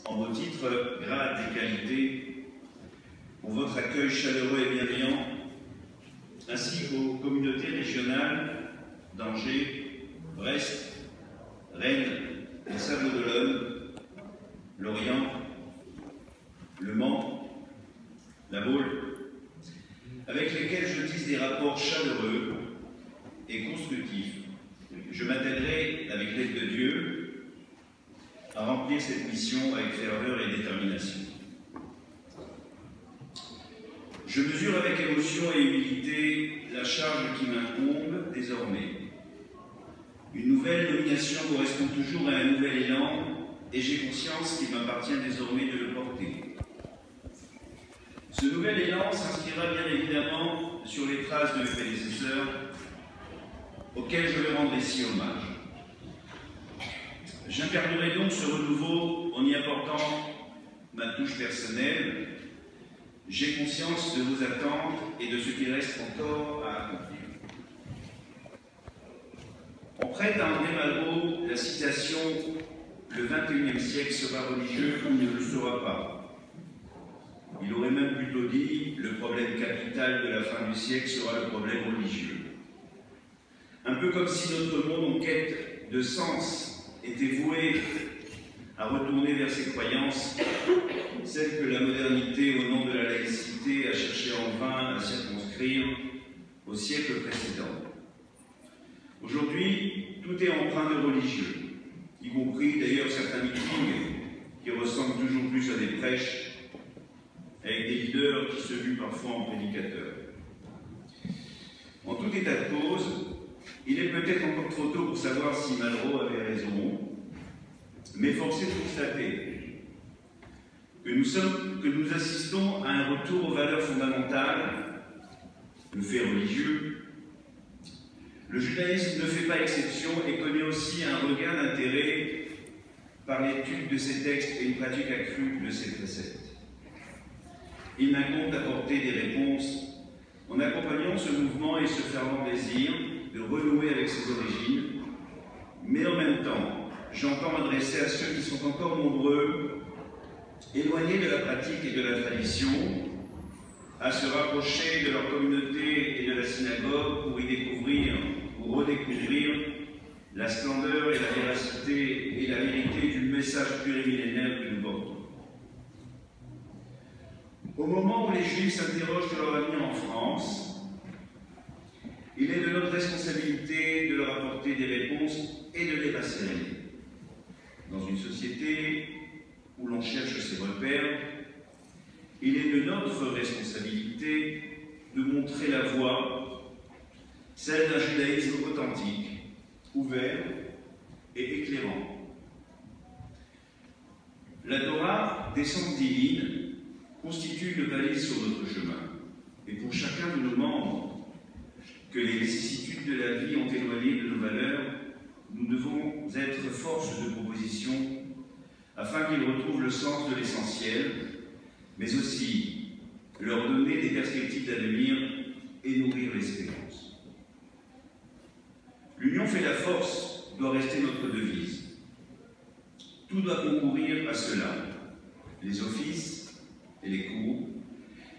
en vos titres, grades et qualités, pour votre accueil chaleureux et bienveillant, ainsi qu'aux communautés régionales d'Angers, Brest, Rennes, les Sables-d'Olonne, Lorient, Le Mans, La Baule, avec lesquels je tisse des rapports chaleureux et constructifs. Je m'attellerai, avec l'aide de Dieu, à remplir cette mission avec ferveur et détermination. Je mesure avec émotion et humilité la charge qui m'incombe désormais. Une nouvelle nomination correspond toujours à un nouvel élan et j'ai conscience qu'il m'appartient désormais de le porter. Ce nouvel élan s'inspirera bien évidemment sur les traces de mes prédécesseurs, auxquels je vais rendre ici hommage. J'incarnerai donc ce renouveau en y apportant ma touche personnelle. J'ai conscience de vos attentes et de ce qu'il reste encore à accomplir. On prête à André Malraux la citation « Le XXIe siècle sera religieux ou ne le sera pas ». Il aurait même plutôt dit « Le problème capital de la fin du siècle sera le problème religieux ». Un peu comme si notre monde en quête de sens était voué à retourner vers ses croyances, celles que la modernité, au nom de la laïcité, a cherché en vain à circonscrire au siècle précédent. Aujourd'hui, tout est empreint de religieux, y compris d'ailleurs certains meetings qui ressemblent toujours plus à des prêches, avec des leaders qui se muent parfois en prédicateurs. En tout état de cause, il est peut-être encore trop tôt pour savoir si Malraux avait raison, mais force est de constater que nous assistons à un retour aux valeurs fondamentales, le fait religieux. Le judaïsme ne fait pas exception et connaît aussi un regain d'intérêt par l'étude de ses textes et une pratique accrue de ses préceptes. Il m'incombe d'apporter des réponses en accompagnant ce mouvement et ce fervent désir de renouer avec ses origines, mais en même temps, j'entends m'adresser à ceux qui sont encore nombreux, éloignés de la pratique et de la tradition, à se rapprocher de leur communauté et de la synagogue pour y découvrir ou redécouvrir la splendeur et la véracité et la vérité du message plurimillénaire que nous portons. Au moment où les Juifs s'interrogent sur leur avenir en France, il est de notre responsabilité de leur apporter des réponses et de les rasséréner. Dans une société où l'on cherche ses repères, il est de notre responsabilité de montrer la voie, celle d'un judaïsme authentique, ouvert et éclairant. La Torah, descente divine, constitue une balise sur notre chemin. Et pour chacun de nos membres, que les vicissitudes de la vie ont éloigné de nos valeurs, nous devons être force de proposition afin qu'ils retrouvent le sens de l'essentiel, mais aussi leur donner des perspectives d'avenir et nourrir l'espérance. L'union fait la force doit rester notre devise. Tout doit concourir à cela, les offices et les cours,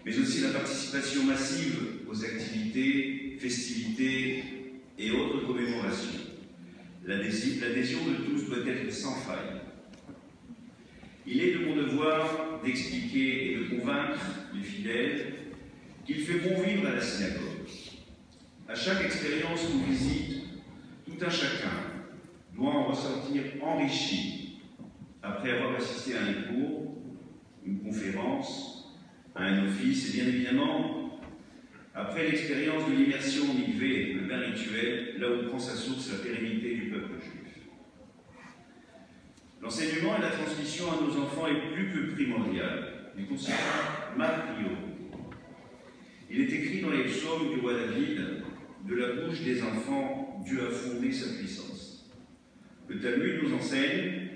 mais aussi la participation massive aux activités, festivités et autres commémorations. L'adhésion de tous doit être sans faille. Il est de mon devoir d'expliquer et de convaincre les fidèles qu'il fait bon vivre à la synagogue. À chaque expérience qu'on visite, tout un chacun doit en ressortir enrichi après avoir assisté à un cours, une conférence, à un office et bien évidemment après l'expérience de l'immersion au mikvé, le bain rituel, là où prend sa source la pérennité du peuple juif. L'enseignement et la transmission à nos enfants est plus que primordial. Il constitue ma priorité. Il est écrit dans les psaumes du roi David, de la bouche des enfants, Dieu a fondé sa puissance. Le Talmud nous enseigne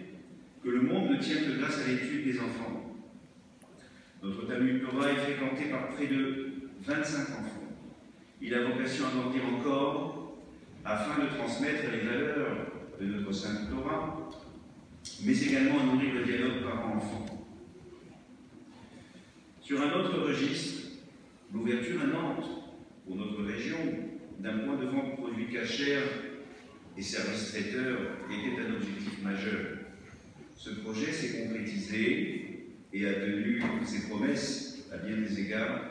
que le monde ne tient que grâce à l'étude des enfants. Notre Talmud Torah est fréquenté par près de 25 enfants. Il a vocation à grandir encore afin de transmettre les valeurs de notre Sainte Torah, mais également à nourrir le dialogue parent-enfant. Sur un autre registre, l'ouverture à Nantes, pour notre région, d'un point de vente produits cachers et services traiteurs était un objectif majeur. Ce projet s'est concrétisé et a tenu ses promesses à bien des égards.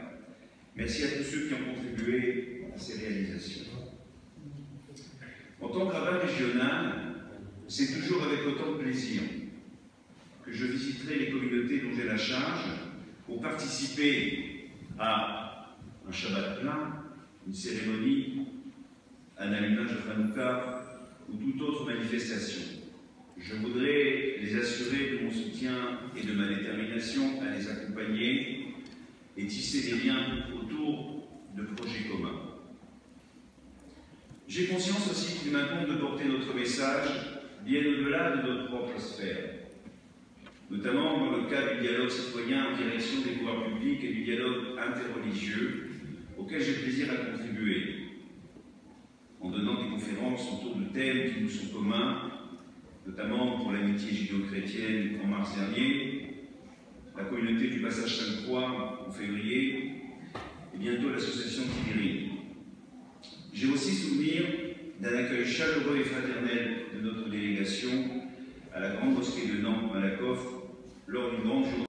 Merci à tous ceux qui ont contribué à ces réalisations. En tant que rabbin régional, c'est toujours avec autant de plaisir que je visiterai les communautés dont j'ai la charge pour participer à un Shabbat plein, une cérémonie, un allumage de Hanouka ou toute autre manifestation. Je voudrais les assurer de mon soutien et de ma détermination à les accompagner et tisser des liens autour de projets communs. J'ai conscience aussi qu'il m'incombe de porter notre message bien au-delà de notre propre sphère, notamment dans le cadre du dialogue citoyen en direction des pouvoirs publics et du dialogue interreligieux auquel j'ai plaisir à contribuer, en donnant des conférences autour de thèmes qui nous sont communs, notamment pour l'amitié judéo-chrétienne en mars dernier, la communauté du Passage Sainte-Croix en février, et bientôt l'association Tibérine. J'ai aussi souvenir d'un accueil chaleureux et fraternel de notre délégation à la grande mosquée de Nantes-Malakoff lors d'une grande journée